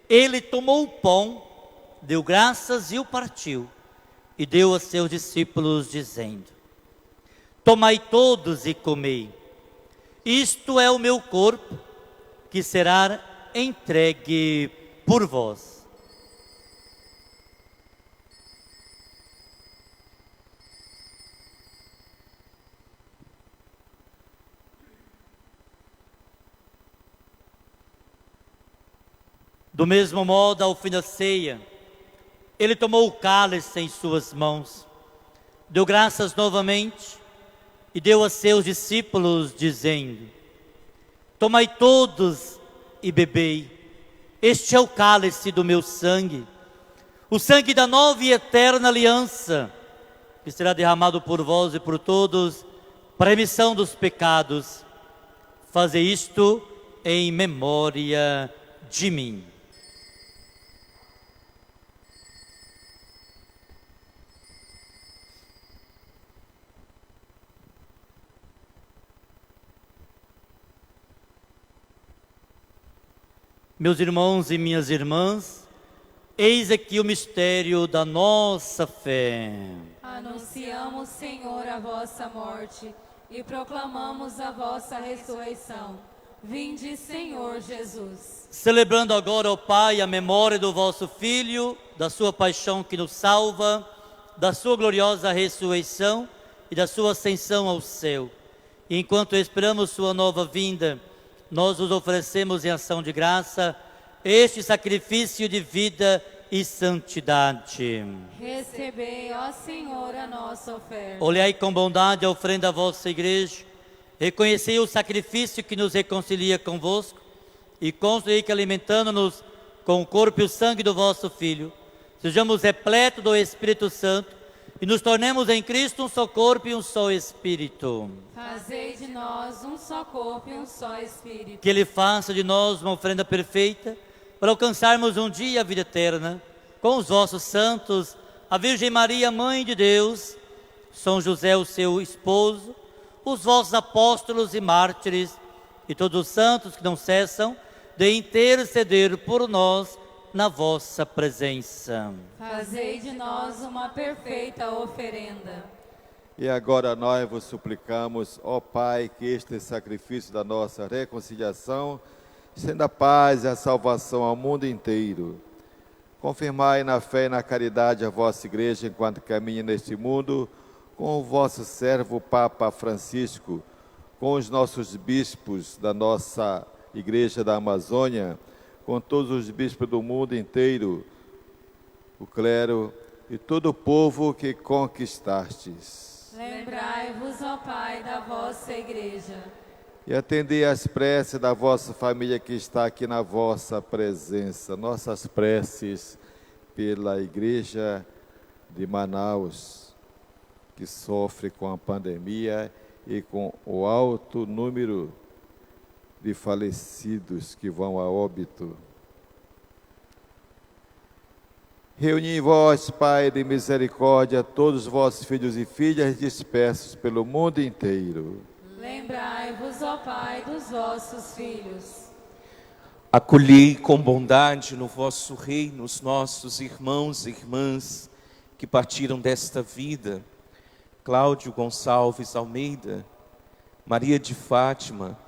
ele tomou o pão, deu graças e o partiu, e deu a seus discípulos, dizendo: tomai todos e comei, isto é o meu corpo, que será entregue por vós. Do mesmo modo, ao fim da ceia, ele tomou o cálice em suas mãos, deu graças novamente e deu a seus discípulos, dizendo: tomai todos e bebei, este é o cálice do meu sangue, o sangue da nova e eterna aliança, que será derramado por vós e por todos, para a remissão dos pecados. Fazei isto em memória de mim. Meus irmãos e minhas irmãs, eis aqui o mistério da nossa fé. Anunciamos, Senhor, a vossa morte e proclamamos a vossa ressurreição. Vinde, Senhor Jesus. Celebrando agora, ó Pai, a memória do vosso Filho, da sua paixão que nos salva, da sua gloriosa ressurreição e da sua ascensão ao céu. E enquanto esperamos sua nova vinda, nós os oferecemos em ação de graça este sacrifício de vida e santidade. Recebei, ó Senhor, a nossa oferta. Olhai com bondade a ofrenda da vossa igreja, reconhecei o sacrifício que nos reconcilia convosco e constituí que, alimentando-nos com o corpo e o sangue do vosso Filho, sejamos repletos do Espírito Santo e nos tornemos em Cristo um só corpo e um só Espírito. Fazei de nós um só corpo e um só Espírito. Que Ele faça de nós uma oferenda perfeita para alcançarmos um dia a vida eterna com os vossos santos, a Virgem Maria, Mãe de Deus, São José, o seu esposo, os vossos apóstolos e mártires e todos os santos que não cessam de interceder por nós na vossa presença. Fazei de nós uma perfeita oferenda. E agora nós vos suplicamos, ó Pai, que este sacrifício da nossa reconciliação estenda a paz e a salvação ao mundo inteiro. Confirmai na fé e na caridade a vossa igreja enquanto caminha neste mundo, com o vosso servo Papa Francisco, com os nossos bispos da nossa igreja da Amazônia, com todos os bispos do mundo inteiro, o clero e todo o povo que conquistastes. Lembrai-vos, ó Pai, da vossa igreja. E atendei às preces da vossa família que está aqui na vossa presença. Nossas preces pela igreja de Manaus, que sofre com a pandemia e com o alto número de falecidos que vão a óbito. Reuni em vós, Pai de misericórdia, todos os vossos filhos e filhas dispersos pelo mundo inteiro. Lembrai-vos, ó Pai, dos vossos filhos. Acolhei com bondade no vosso reino os nossos irmãos e irmãs que partiram desta vida. Cláudio Gonçalves Almeida, Maria de Fátima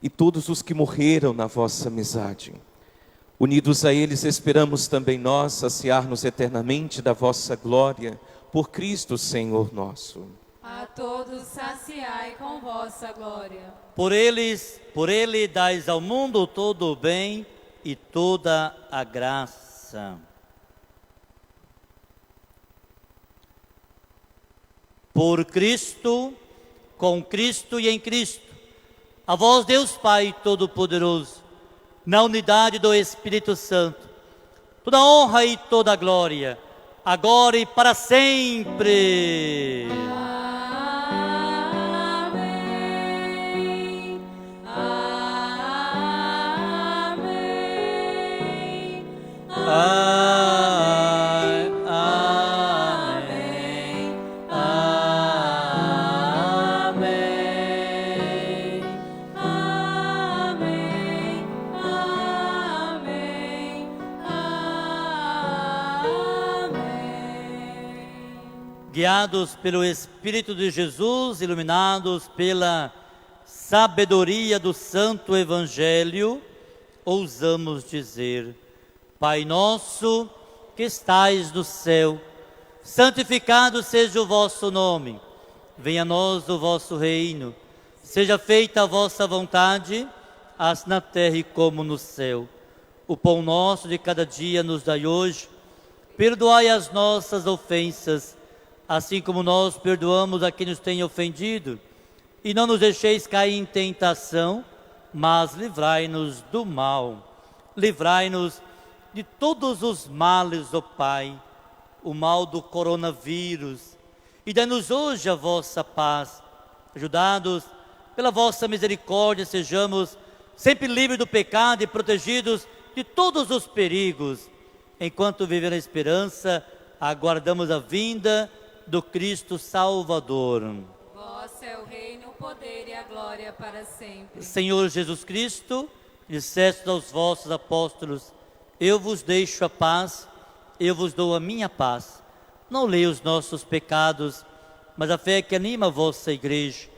e todos os que morreram na vossa amizade. Unidos a eles, esperamos também nós saciar-nos eternamente da vossa glória, por Cristo Senhor nosso. A todos saciai com vossa glória. Por ele dais ao mundo todo o bem e toda a graça. Por Cristo, com Cristo e em Cristo, a vós Deus Pai Todo-Poderoso, na unidade do Espírito Santo, toda honra e toda glória, agora e para sempre. Amém. Amém. Amém. Amém. Amém. Amém. Guiados pelo Espírito de Jesus, iluminados pela sabedoria do Santo Evangelho, ousamos dizer: Pai nosso que estais no céu, santificado seja o vosso nome. Venha a nós o vosso reino. Seja feita a vossa vontade, assim na terra e como no céu. O pão nosso de cada dia nos dai hoje. Perdoai as nossas ofensas, assim como nós perdoamos a quem nos tem ofendido. E não nos deixeis cair em tentação, mas livrai-nos do mal. Livrai-nos de todos os males, ó Pai, o mal do coronavírus. E dai-nos hoje a vossa paz. Ajudados pela vossa misericórdia, sejamos sempre livres do pecado e protegidos de todos os perigos. Enquanto vivemos na esperança, aguardamos a vinda do Cristo Salvador. Vosso é o reino, o poder e a glória para sempre. Senhor Jesus Cristo, disseste aos vossos apóstolos: eu vos deixo a paz, eu vos dou a minha paz. Não leia os nossos pecados, mas a fé que anima a vossa igreja.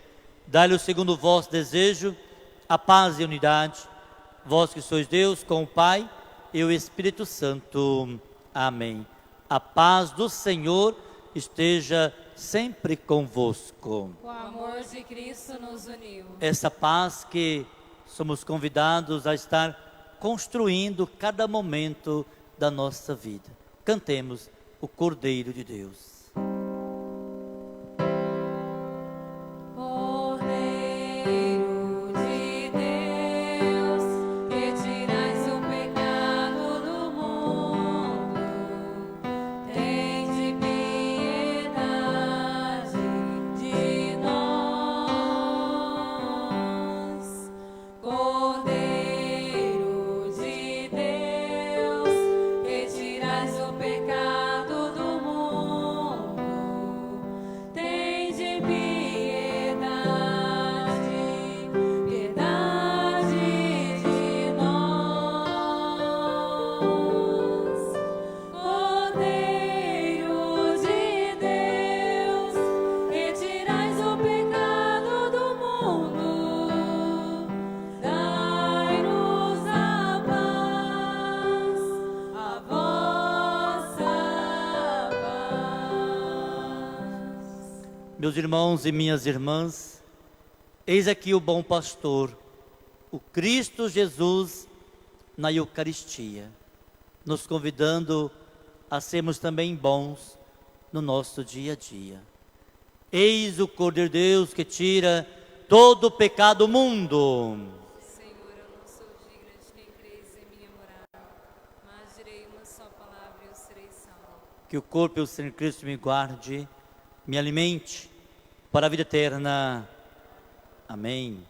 Dai-lhe segundo o vosso desejo a paz e a unidade. Vós que sois Deus com o Pai e o Espírito Santo. Amém. A paz do Senhor esteja sempre convosco. O amor de Cristo nos uniu. Essa paz que somos convidados a estar construindo cada momento da nossa vida. Cantemos o Cordeiro de Deus. Meus irmãos e minhas irmãs, eis aqui o bom pastor, o Cristo Jesus na Eucaristia, nos convidando a sermos também bons no nosso dia a dia. Eis o Cordeiro de Deus que tira todo o pecado do mundo. Senhor, eu não sou digna de quem crês em minha morada, mas direi uma só palavra e eu serei salvo. Que o corpo e o sangue de Cristo me guarde, me alimente para a vida eterna. Amém.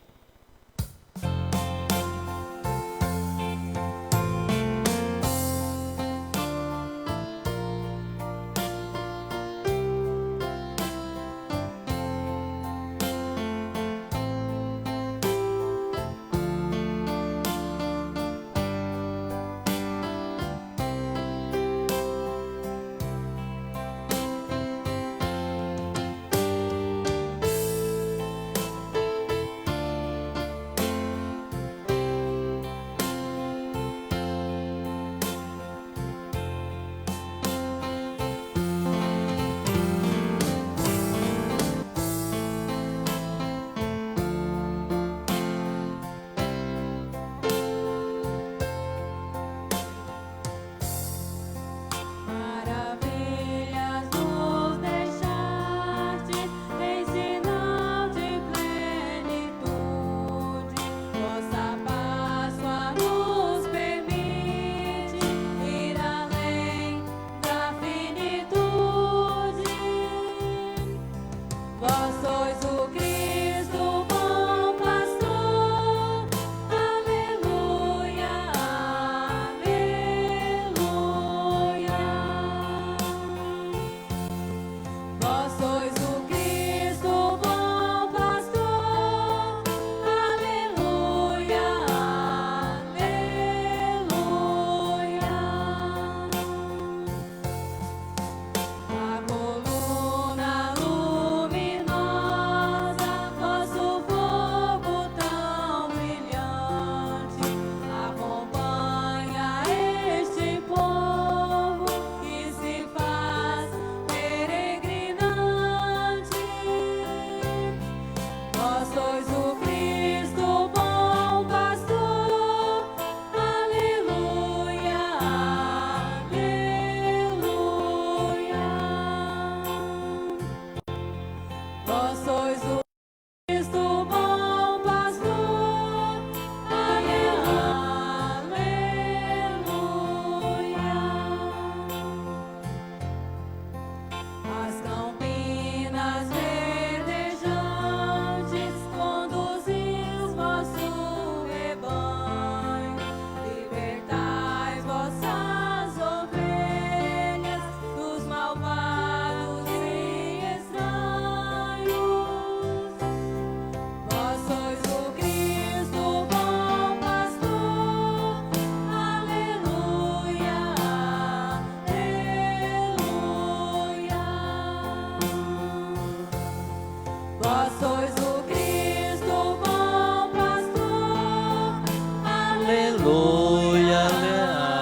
aleluia,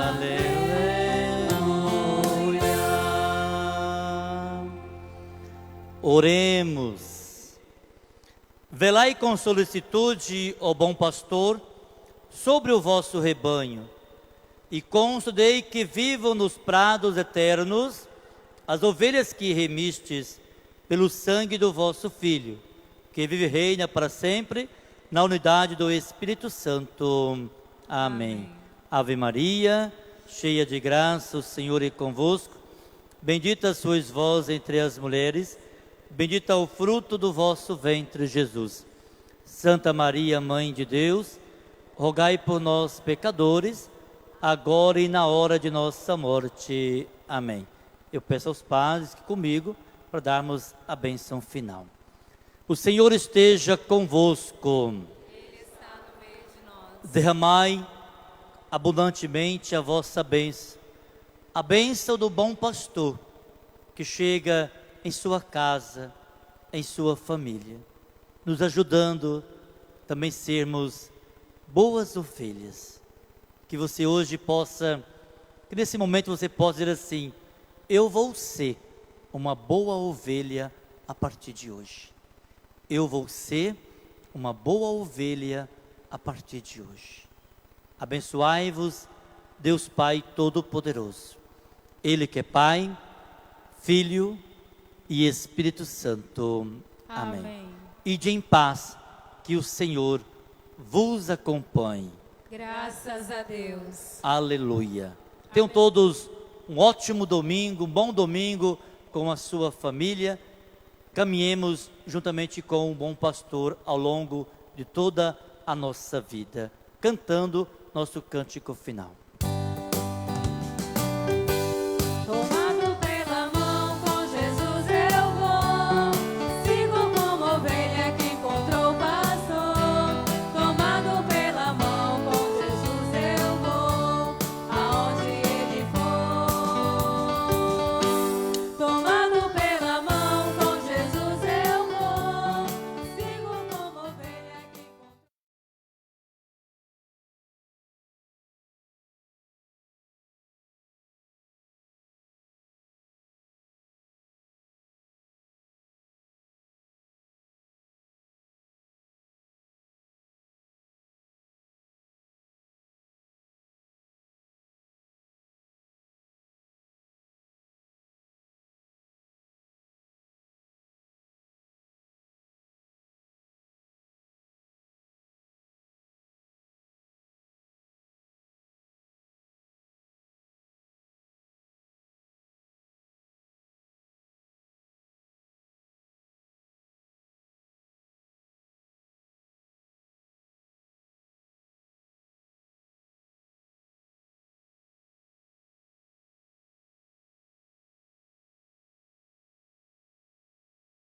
aleluia. Oremos. Velai com solicitude, ó bom pastor, sobre o vosso rebanho, e concedei que vivam nos prados eternos as ovelhas que remistes pelo sangue do vosso Filho, que vive e reina para sempre, na unidade do Espírito Santo. Amém. Ave Maria, cheia de graça, o Senhor é convosco. Bendita sois vós entre as mulheres, bendito é o fruto do vosso ventre, Jesus. Santa Maria, Mãe de Deus, rogai por nós, pecadores, agora e na hora de nossa morte. Amém. Eu peço aos padres que comigo, para darmos a bênção final. O Senhor esteja convosco. Ele está no meio de nós. Derramai abundantemente a vossa bênção, a bênção do bom pastor, que chega em sua casa, em sua família, nos ajudando também sermos boas ovelhas. Que você hoje possa, que nesse momento você possa dizer assim: eu vou ser uma boa ovelha a partir de hoje. Eu vou ser uma boa ovelha a partir de hoje. Abençoai-vos, Deus Pai Todo-Poderoso, Ele que é Pai, Filho e Espírito Santo. Amém. Ide em paz, que o Senhor vos acompanhe. Graças a Deus. Aleluia. Tenham todos um ótimo domingo, um bom domingo com a sua família. Caminhemos juntamente com o bom pastor ao longo de toda a nossa vida, cantando nosso cântico final.